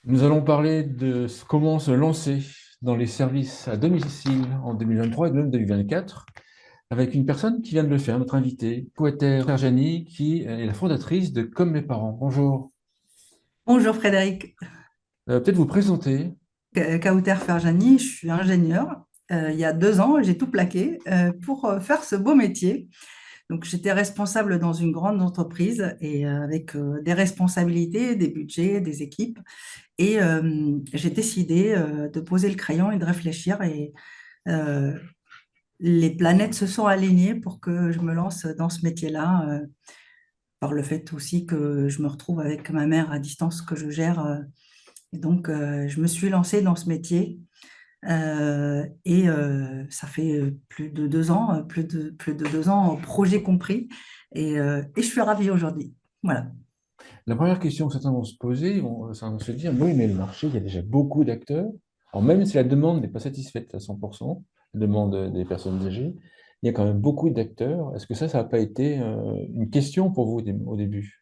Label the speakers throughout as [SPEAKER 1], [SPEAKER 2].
[SPEAKER 1] Nous allons parler de comment se lancer dans les services à domicile en 2023 et même 2024 avec une personne qui vient de le faire, notre invitée, Kouater Ferjani, qui est la fondatrice de Comme mes parents. Bonjour.
[SPEAKER 2] Bonjour Frédéric.
[SPEAKER 1] Peut-être vous présenter.
[SPEAKER 2] Kauter Ferjani, je suis ingénieure. Il y a 2 ans, j'ai tout plaqué pour faire ce beau métier. Donc, j'étais responsable dans une grande entreprise et avec des responsabilités, des budgets, des équipes. Et j'ai décidé de poser le crayon et de réfléchir. Et euh, les planètes se sont alignées pour que je me lance dans ce métier-là, par le fait aussi que je me retrouve avec ma mère à distance que je gère. Et donc, je me suis lancée dans ce métier. Ça fait plus de 2 ans, plus de 2 ans, projet compris. Et je suis ravie aujourd'hui. Voilà.
[SPEAKER 1] La première question que certains vont se poser, ça va se dire, oui, mais le marché, il y a déjà beaucoup d'acteurs. Alors même si la demande n'est pas satisfaite à 100%, la demande des personnes âgées, il y a quand même beaucoup d'acteurs. Est-ce que ça n'a pas été une question pour vous au début?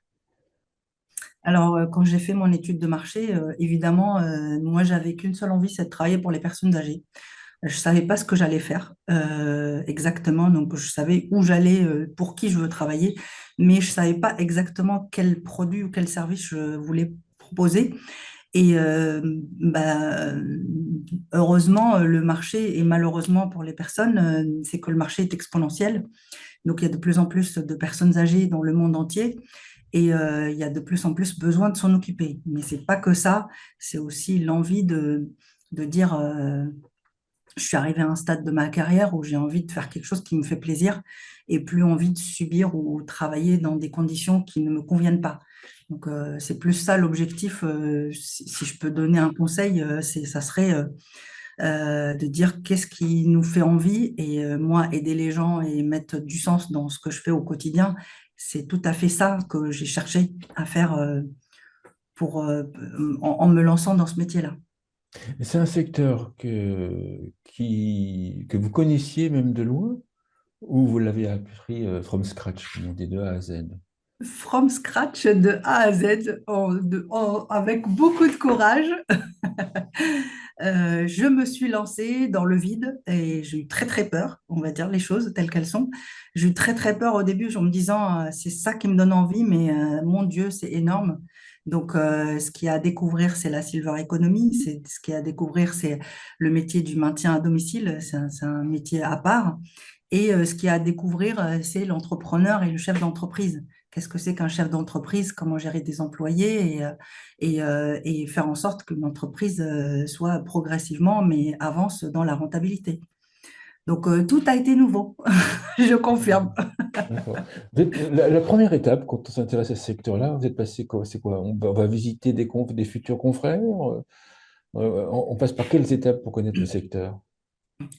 [SPEAKER 2] Alors, quand j'ai fait mon étude de marché, évidemment, moi, j'avais qu'une seule envie, c'est de travailler pour les personnes âgées. Je ne savais pas ce que j'allais faire exactement, donc je savais où j'allais, pour qui je veux travailler, mais je ne savais pas exactement quel produit ou quel service je voulais proposer. Et heureusement, le marché, et malheureusement pour les personnes, c'est que le marché est exponentiel. Donc, il y a de plus en plus de personnes âgées dans le monde entier et il y a de plus en plus besoin de s'en occuper. Mais c'est pas que ça, c'est aussi l'envie de dire je suis arrivée à un stade de ma carrière où j'ai envie de faire quelque chose qui me fait plaisir et plus envie de subir ou travailler dans des conditions qui ne me conviennent pas. Donc, c'est plus ça l'objectif. Si je peux donner un conseil, ça serait de dire qu'est-ce qui nous fait envie et moi, aider les gens et mettre du sens dans ce que je fais au quotidien, c'est tout à fait ça que j'ai cherché à faire en me lançant dans ce métier-là.
[SPEAKER 1] Et c'est un secteur que vous connaissiez même de loin, ou vous l'avez appris from scratch, comme on dit, de A à Z?
[SPEAKER 2] From scratch de A à Z, avec beaucoup de courage. Je me suis lancée dans le vide et j'ai eu très très peur, on va dire les choses telles qu'elles sont. J'ai eu très très peur au début en me disant c'est ça qui me donne envie, mais mon Dieu, c'est énorme. Donc, ce qu'il y a à découvrir, c'est la silver economy. Ce qu'il y a à découvrir, c'est le métier du maintien à domicile. C'est un métier à part. Et ce qu'il y a à découvrir, c'est l'entrepreneur et le chef d'entreprise. Qu'est-ce que c'est qu'un chef d'entreprise? Comment gérer des employés et faire en sorte qu'une entreprise soit progressivement, mais avance dans la rentabilité. Donc, tout a été nouveau, je confirme.
[SPEAKER 1] D'accord. La première étape, quand on s'intéresse à ce secteur-là, vous êtes passé quoi? C'est quoi? On va visiter des futurs confrères? On passe par quelles étapes pour connaître le secteur?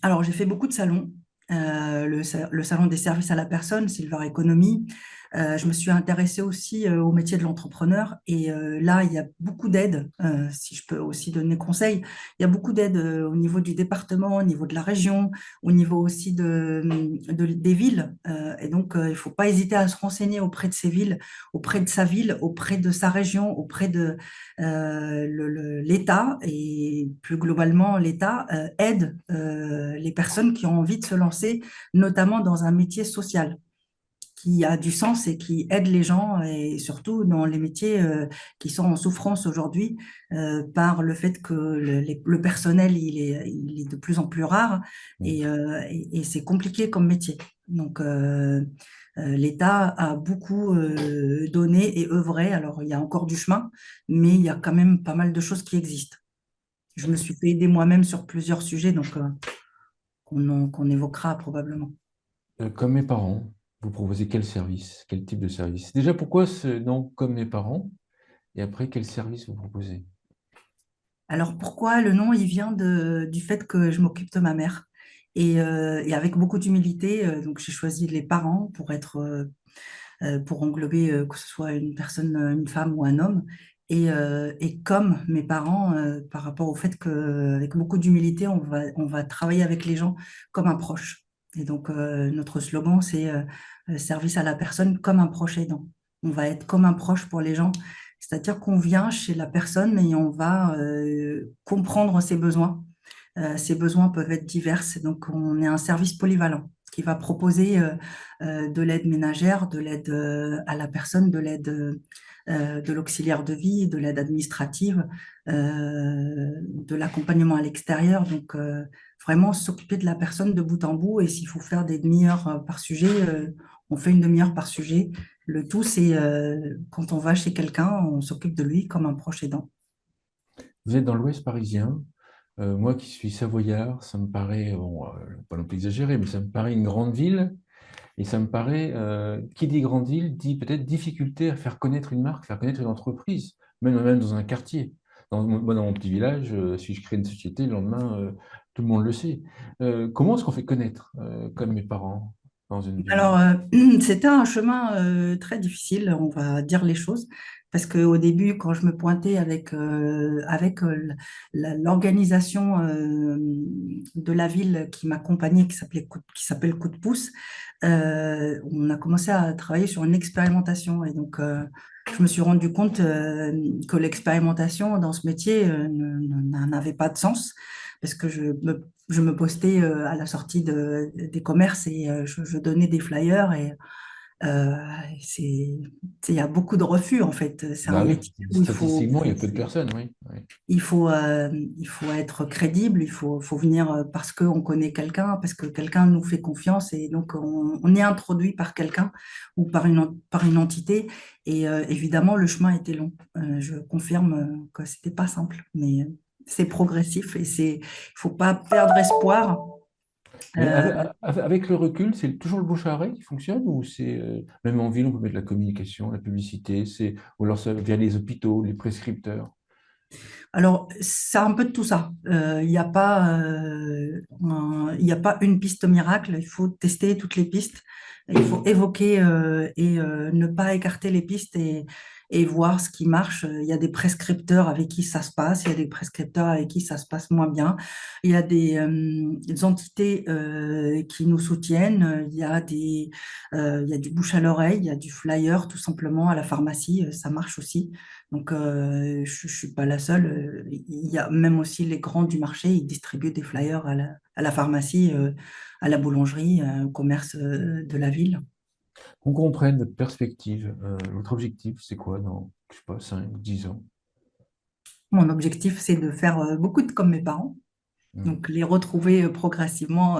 [SPEAKER 2] Alors, j'ai fait beaucoup de salons. Le salon des services à la personne, Silver Economy. Je me suis intéressée aussi au métier de l'entrepreneur. Et là, il y a beaucoup d'aides, si je peux aussi donner conseil. Il y a beaucoup d'aides au niveau du département, au niveau de la région, au niveau aussi des villes. Et donc, il ne faut pas hésiter à se renseigner auprès de ces villes, auprès de sa ville, auprès de sa région, auprès de l'État et plus globalement l'État aide les personnes qui ont envie de se lancer, notamment dans un métier social qui a du sens et qui aide les gens et surtout dans les métiers qui sont en souffrance aujourd'hui par le fait que le personnel il est de plus en plus rare et c'est compliqué comme métier. Donc l'État a beaucoup donné et œuvré. Alors il y a encore du chemin, mais il y a quand même pas mal de choses qui existent. Je me suis fait aider moi-même sur plusieurs sujets, donc qu'on évoquera probablement.
[SPEAKER 1] Comme mes parents, vous proposez quel service? Quel type de service? Déjà, pourquoi ce nom comme mes parents? Et après, quel service vous proposez?
[SPEAKER 2] Alors pourquoi le nom, il vient du fait que je m'occupe de ma mère. Et avec beaucoup d'humilité, donc j'ai choisi les parents pour englober que ce soit une personne, une femme ou un homme. Et comme mes parents, par rapport au fait qu'avec beaucoup d'humilité, on va travailler avec les gens comme un proche. Et donc notre slogan, c'est service à la personne comme un proche aidant. On va être comme un proche pour les gens C'est-à-dire qu'on vient chez la personne et on va comprendre ses besoins. Ces besoins peuvent être divers. Donc, on est un service polyvalent qui va proposer de l'aide ménagère, de l'aide à la personne, de l'aide de l'auxiliaire de vie, de l'aide administrative, de l'accompagnement à l'extérieur. Donc, vraiment s'occuper de la personne de bout en bout. Et s'il faut faire des demi-heures par sujet, on fait une demi-heure par sujet. Le tout, c'est quand on va chez quelqu'un, on s'occupe de lui comme un proche aidant.
[SPEAKER 1] Vous êtes dans l'Ouest parisien. Moi qui suis savoyard, ça me paraît, bon, pas non plus exagéré, mais ça me paraît une grande ville. Et ça me paraît, qui dit grande ville, dit peut-être difficulté à faire connaître une marque, faire connaître une entreprise, même dans un quartier. Moi, dans mon petit village, si je crée une société, le lendemain, tout le monde le sait. Comment est-ce qu'on fait connaître, comme mes parents, dans une ville?
[SPEAKER 2] Alors, c'était un chemin très difficile, on va dire les choses, parce qu'au début, quand je me pointais avec l'organisation de la ville qui m'accompagnait, qui s'appelle Coup de pouce, on a commencé à travailler sur une expérimentation. Et donc, je me suis rendu compte que l'expérimentation dans ce métier n'avait pas de sens, parce que je me postais à la sortie des commerces et je donnais des flyers et euh, il y a beaucoup de refus en fait. C'est un
[SPEAKER 1] Bah oui,
[SPEAKER 2] métier où
[SPEAKER 1] statistiquement, il y a peu de personnes, oui. Oui.
[SPEAKER 2] il faut être crédible, faut venir parce qu'on connaît quelqu'un, parce que quelqu'un nous fait confiance et donc on est introduit par quelqu'un ou par une entité et évidemment le chemin était long. Je confirme que c'était pas simple, mais c'est progressif et il faut pas perdre espoir.
[SPEAKER 1] Mais
[SPEAKER 2] Euh,
[SPEAKER 1] avec le recul, c'est toujours le bouche à oreille qui fonctionne ou c'est même en ville, on peut mettre la communication, la publicité, ou alors ça via les hôpitaux, les prescripteurs.
[SPEAKER 2] Alors, c'est un peu de tout ça. Il y a pas une piste miracle. Il faut tester toutes les pistes. Il faut évoquer et ne pas écarter les pistes et voir ce qui marche. Il y a des prescripteurs avec qui ça se passe. Il y a des prescripteurs avec qui ça se passe moins bien. Il y a des entités qui nous soutiennent. Il y a du bouche à l'oreille. Il y a du flyer, tout simplement, à la pharmacie. Ça marche aussi. Donc, je ne suis pas la seule. Il y a même aussi les grands du marché, ils distribuent des flyers à la pharmacie, à la boulangerie, au commerce de la ville.
[SPEAKER 1] Qu'on comprenne votre perspective, votre objectif, c'est quoi dans, je sais pas, 5, 10 ans?
[SPEAKER 2] Mon objectif, c'est de faire beaucoup de comme mes parents,
[SPEAKER 1] Mhm.
[SPEAKER 2] donc les retrouver progressivement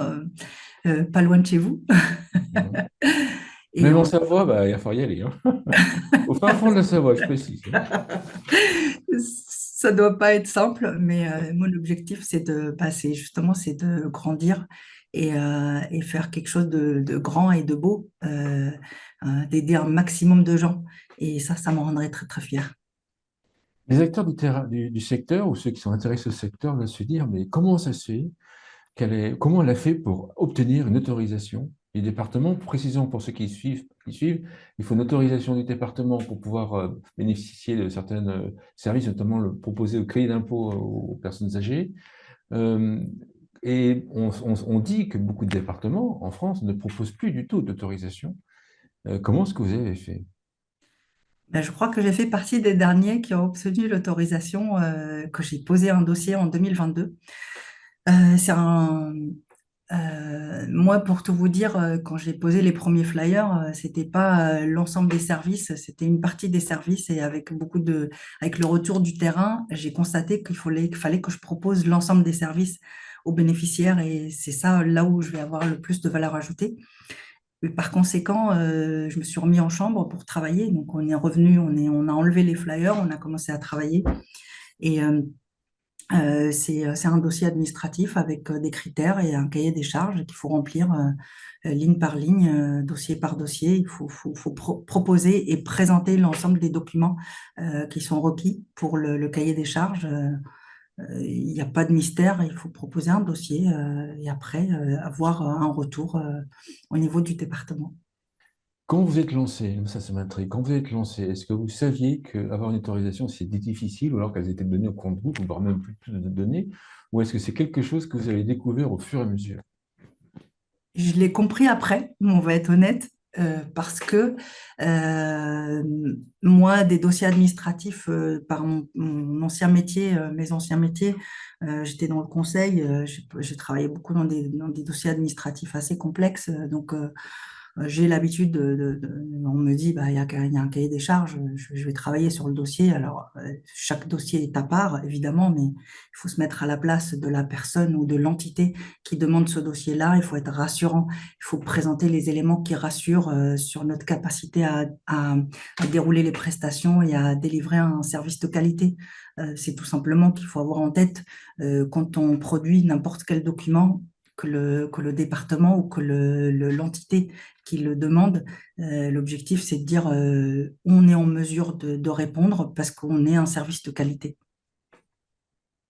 [SPEAKER 2] pas loin de chez vous.
[SPEAKER 1] Mhm.
[SPEAKER 2] Et
[SPEAKER 1] Même en
[SPEAKER 2] on-
[SPEAKER 1] Savoie, bah, il va falloir y aller, hein. Au fin fond de la Savoie, je précise, hein.
[SPEAKER 2] ça doit pas être simple, mais mon objectif, c'est de grandir et faire quelque chose de grand et de beau, d'aider un maximum de gens. Et ça me rendrait très, très fière.
[SPEAKER 1] Les acteurs du secteur ou ceux qui sont intéressés au secteur doivent se dire, mais comment ça se fait? Comment elle a fait pour obtenir une autorisation du département? Précisons pour ceux qui suivent, il faut une autorisation du département pour pouvoir bénéficier de certains services, notamment le proposer au crédit d'impôt aux personnes âgées. Euh, et on dit que beaucoup de départements en France ne proposent plus du tout d'autorisation. Comment est-ce que vous avez fait?
[SPEAKER 2] Ben, je crois que j'ai fait partie des derniers qui ont obtenu l'autorisation, que j'ai posé un dossier en 2022. C'est un, Moi, pour tout vous dire, quand j'ai posé les premiers flyers, c'était pas l'ensemble des services, c'était une partie des services et avec le retour du terrain, j'ai constaté qu'il fallait que je propose l'ensemble des services aux bénéficiaires et c'est ça là où je vais avoir le plus de valeur ajoutée. Et par conséquent, je me suis remis en chambre pour travailler. Donc, on est revenu, on a enlevé les flyers, on a commencé à travailler. Et c'est un dossier administratif avec des critères et un cahier des charges qu'il faut remplir ligne par ligne, dossier par dossier. Il faut proposer et présenter l'ensemble des documents qui sont requis pour le cahier des charges. Il n'y a pas de mystère, il faut proposer un dossier et après avoir un retour au niveau du département.
[SPEAKER 1] Quand vous êtes lancé, ça m'intrigue, quand vous êtes lancé, est-ce que vous saviez qu'avoir une autorisation, c'était difficile, ou alors qu'elles étaient données au compte-gouttes, voire même plus de données, ou est-ce que c'est quelque chose que vous avez découvert au fur et à mesure?
[SPEAKER 2] Je l'ai compris après, on va être honnête. parce que euh, moi, des dossiers administratifs, par mon ancien métier, mes anciens métiers, j'étais dans le conseil, j'ai travaillé beaucoup dans des dossiers administratifs assez complexes, j'ai l'habitude on me dit, bah, il y a un cahier des charges, je vais travailler sur le dossier. Alors, chaque dossier est à part, évidemment, mais il faut se mettre à la place de la personne ou de l'entité qui demande ce dossier-là. Il faut être rassurant. Il faut présenter les éléments qui rassurent sur notre capacité à dérouler les prestations et à délivrer un service de qualité. C'est tout simplement qu'il faut avoir en tête quand on produit n'importe quel document que le département ou que l'entité qui le demande. L'objectif, c'est de dire on est en mesure de répondre parce qu'on est un service de qualité.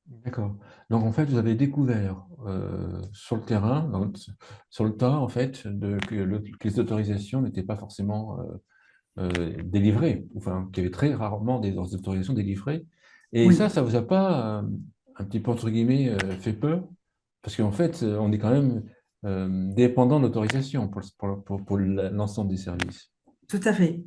[SPEAKER 1] D'accord. Donc en fait, vous avez découvert sur le terrain, sur le tas, en fait, que les autorisations n'étaient pas forcément délivrées, enfin, qu'il y avait très rarement des autorisations délivrées. Et
[SPEAKER 2] Oui,
[SPEAKER 1] ça vous a pas un petit peu, entre guillemets, fait peur? Parce qu'en fait, on est quand même dépendant d'autorisation pour l'ensemble des services.
[SPEAKER 2] tout à fait.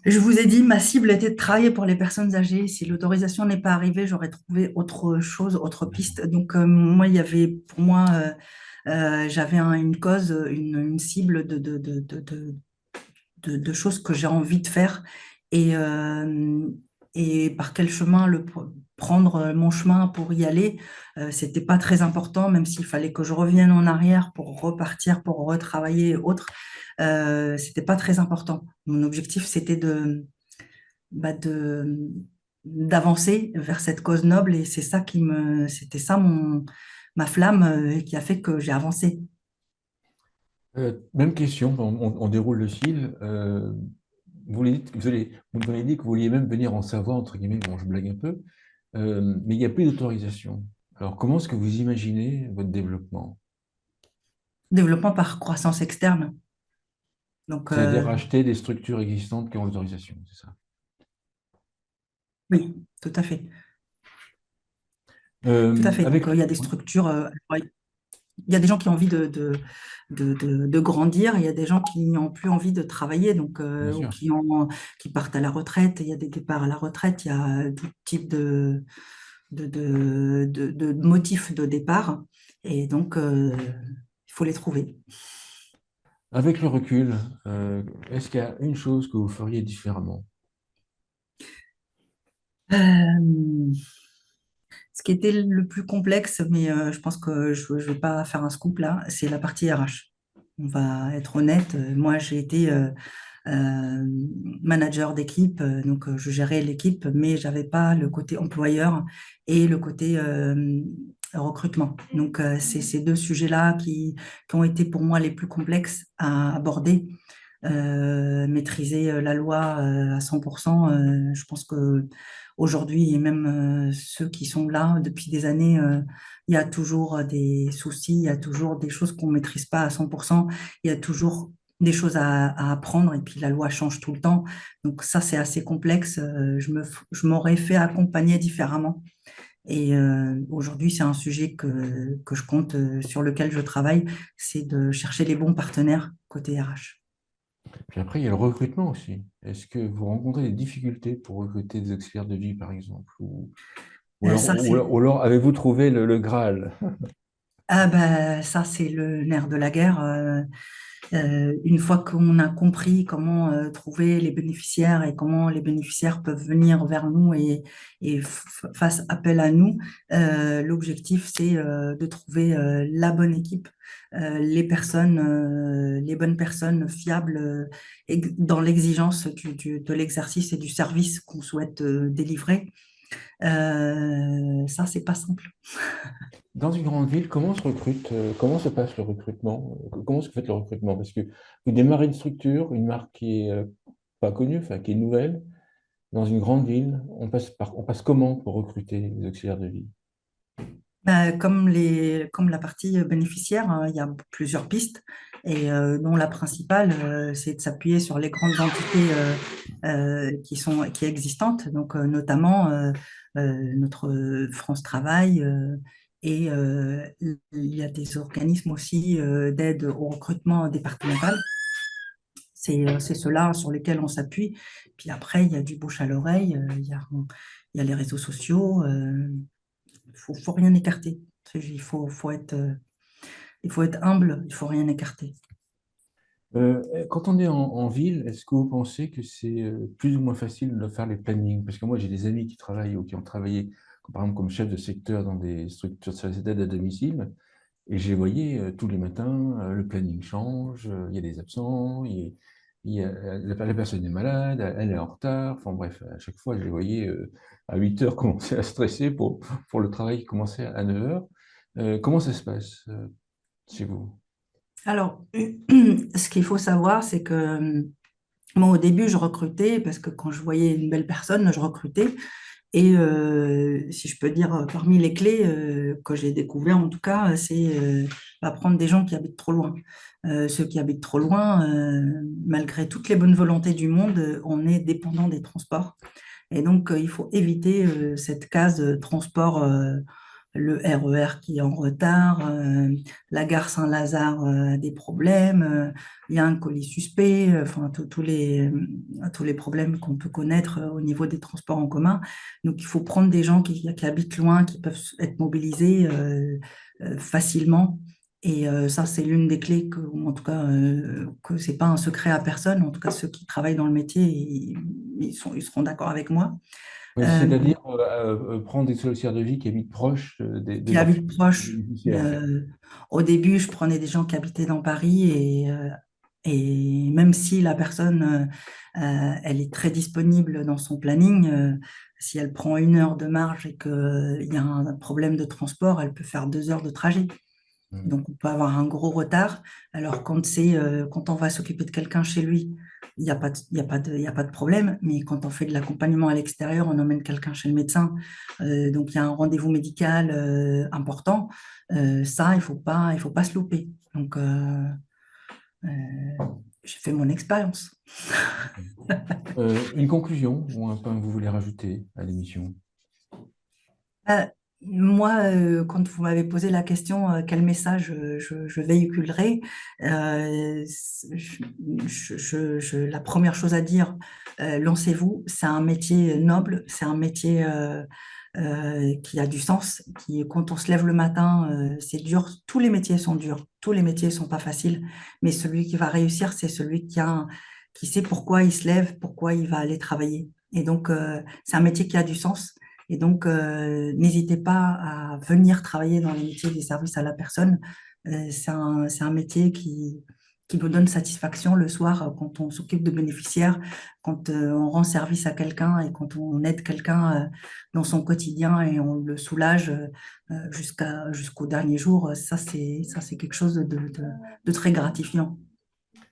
[SPEAKER 2] Je vous ai dit, ma cible était de travailler pour les personnes âgées. Si l'autorisation n'est pas arrivée, j'aurais trouvé autre chose, autre piste. Donc, moi, il y avait, pour moi, j'avais une cause, une cible de choses que j'ai envie de faire et, et par quel chemin prendre mon chemin pour y aller, c'était pas très important, même s'il fallait que je revienne en arrière pour repartir, pour retravailler et autres, c'était pas très important. Mon objectif, c'était de d'avancer vers cette cause noble et c'est ça c'était ça ma flamme qui a fait que j'ai avancé.
[SPEAKER 1] Même question, on déroule le fil. Vous m'avez dit que vous vouliez même venir en Savoie, entre guillemets, bon, je blague un peu, mais il n'y a plus d'autorisation. Alors, comment est-ce que vous imaginez votre développement?
[SPEAKER 2] Développement par croissance externe. Donc,
[SPEAKER 1] C'est-à-dire racheter des structures existantes qui ont l'autorisation, c'est ça?
[SPEAKER 2] oui, tout à fait. Tout à fait. Donc,
[SPEAKER 1] Avec...
[SPEAKER 2] il y a des
[SPEAKER 1] Oui,
[SPEAKER 2] structures, il y a des gens qui ont envie de grandir, il y a des gens qui n'ont plus envie de travailler, donc,
[SPEAKER 1] bien
[SPEAKER 2] ou
[SPEAKER 1] sûr.
[SPEAKER 2] qui partent à la retraite. Il y a des départs à la retraite, il y a tout type de motifs de départ. Et donc, il faut les trouver.
[SPEAKER 1] Avec le recul, est-ce qu'il y a une chose que vous feriez différemment?
[SPEAKER 2] Euh, Ce qui était le plus complexe, mais je pense que je ne vais pas faire un scoop là, c'est la partie RH. On va être honnête. Moi, j'ai été euh, manager d'équipe, donc je gérais l'équipe, mais j'avais pas le côté employeur et le côté recrutement. Donc, c'est ces deux sujets-là qui ont été pour moi les plus complexes à aborder. Maîtriser la loi à 100%, je pense que aujourd'hui, et même ceux qui sont là depuis des années, il y a toujours des soucis, il y a toujours des choses qu'on ne maîtrise pas à 100%, il y a toujours des choses à apprendre et puis la loi change tout le temps. Donc ça, c'est assez complexe. Je m'aurais fait accompagner différemment. Et aujourd'hui, c'est un sujet que je compte, sur lequel je travaille, c'est de chercher les bons partenaires côté RH.
[SPEAKER 1] Puis après, il y a le recrutement aussi. Est-ce que vous rencontrez des difficultés pour recruter des experts de vie, par exemple?
[SPEAKER 2] Ça, c'est
[SPEAKER 1] Ou alors avez-vous trouvé le Graal?
[SPEAKER 2] ah ben, ça, c'est le nerf de la guerre. Une fois qu'on a compris comment trouver les bénéficiaires et comment les bénéficiaires peuvent venir vers nous et fassent appel à nous, l'objectif, c'est de trouver la bonne équipe, les bonnes personnes fiables dans l'exigence de l'exercice et du service qu'on souhaite délivrer. Ça, c'est pas simple.
[SPEAKER 1] Dans une grande ville, comment se recrute, comment se passe le recrutement? Comment est-ce que vous faites le recrutement? Parce que vous démarrez une structure, une marque qui est pas connue, enfin qui est nouvelle, dans une grande ville, on passe comment pour recruter les auxiliaires de vie?
[SPEAKER 2] Comme la partie bénéficiaire, hein, il y a plusieurs pistes et dont la principale, c'est de s'appuyer sur les grandes entités qui existantes, donc notamment notre France Travail Et il y a des organismes aussi d'aide au recrutement départemental. C'est ceux-là sur lesquels on s'appuie. Puis après, il y a du bouche à l'oreille, il y a les réseaux sociaux. Faut rien écarter. Il faut être humble, il faut rien écarter.
[SPEAKER 1] Quand on est en ville, est-ce que vous pensez que c'est plus ou moins facile de faire les plannings? Parce que moi, j'ai des amis qui travaillent ou qui ont travaillé, par exemple, comme chef de secteur dans des structures de services d'aide à domicile, et je les voyais tous les matins, le planning change, il y a des absents, la personne est malade, elle est en retard, enfin bref, à chaque fois, je les voyais à 8 heures commencer à stresser pour le travail qui commençait à 9 heures. Comment ça se passe chez vous?
[SPEAKER 2] Alors, ce qu'il faut savoir, c'est que moi, au début, je recrutais parce que quand je voyais une belle personne, je recrutais. Et si je peux dire, parmi les clés que j'ai découvert, en tout cas, c'est prendre des gens qui habitent trop loin. Ceux qui habitent trop loin, malgré toutes les bonnes volontés du monde, on est dépendant des transports. Et donc, il faut éviter cette case transport, le RER qui est en retard, la gare Saint-Lazare a des problèmes, il y a un colis suspect, enfin, tous les problèmes qu'on peut connaître au niveau des transports en commun. Donc, il faut prendre des gens qui habitent loin, qui peuvent être mobilisés facilement. Et ça, c'est l'une des clés que, ou en tout cas, que c'est pas un secret à personne. En tout cas, ceux qui travaillent dans le métier, ils seront d'accord avec moi.
[SPEAKER 1] Oui,
[SPEAKER 2] Euh,
[SPEAKER 1] c'est-à-dire prendre des solutions de vie qui habitent proches de
[SPEAKER 2] qui
[SPEAKER 1] leurs
[SPEAKER 2] habitent proches.
[SPEAKER 1] bénéficiaires.
[SPEAKER 2] Au début, je prenais des gens qui habitaient dans Paris et même si la personne, elle est très disponible dans son planning, si elle prend 1 heure de marge et qu'il y a un problème de transport, elle peut faire 2 heures de trajet.
[SPEAKER 1] Mm.
[SPEAKER 2] Donc, on peut avoir un gros retard. Alors, quand on va s'occuper de quelqu'un chez lui, il n'y a pas de, il y a pas de, il y a pas de problème. Mais quand on fait de l'accompagnement à l'extérieur, on emmène quelqu'un chez le médecin. Donc, il y a un rendez-vous médical important. Ça, il faut pas se louper. Donc, euh, j'ai fait mon expérience.
[SPEAKER 1] Une conclusion ou un point que vous voulez rajouter à l'émission?
[SPEAKER 2] Euh, Moi, quand vous m'avez posé la question, quel message je véhiculerai, la première chose à dire, lancez-vous. C'est un métier noble, c'est un métier qui a du sens, quand on se lève le matin, c'est dur. Tous les métiers sont durs, tous les métiers sont pas faciles, mais celui qui va réussir, c'est celui qui sait pourquoi il se lève, pourquoi il va aller travailler. Et donc, c'est un métier qui a du sens. Et donc, n'hésitez pas à venir travailler dans les métiers des services à la personne. C'est un métier qui nous donne satisfaction le soir quand on s'occupe de bénéficiaires, quand on rend service à quelqu'un et quand on aide quelqu'un dans son quotidien et on le soulage jusqu'au dernier jour. Ça, c'est quelque chose de très gratifiant.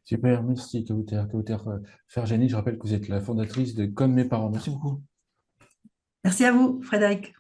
[SPEAKER 1] Super, merci Kauter. Kauter Ferjani, je rappelle que vous êtes la fondatrice de Comme mes parents. Merci beaucoup.
[SPEAKER 2] Merci à vous, Frédéric.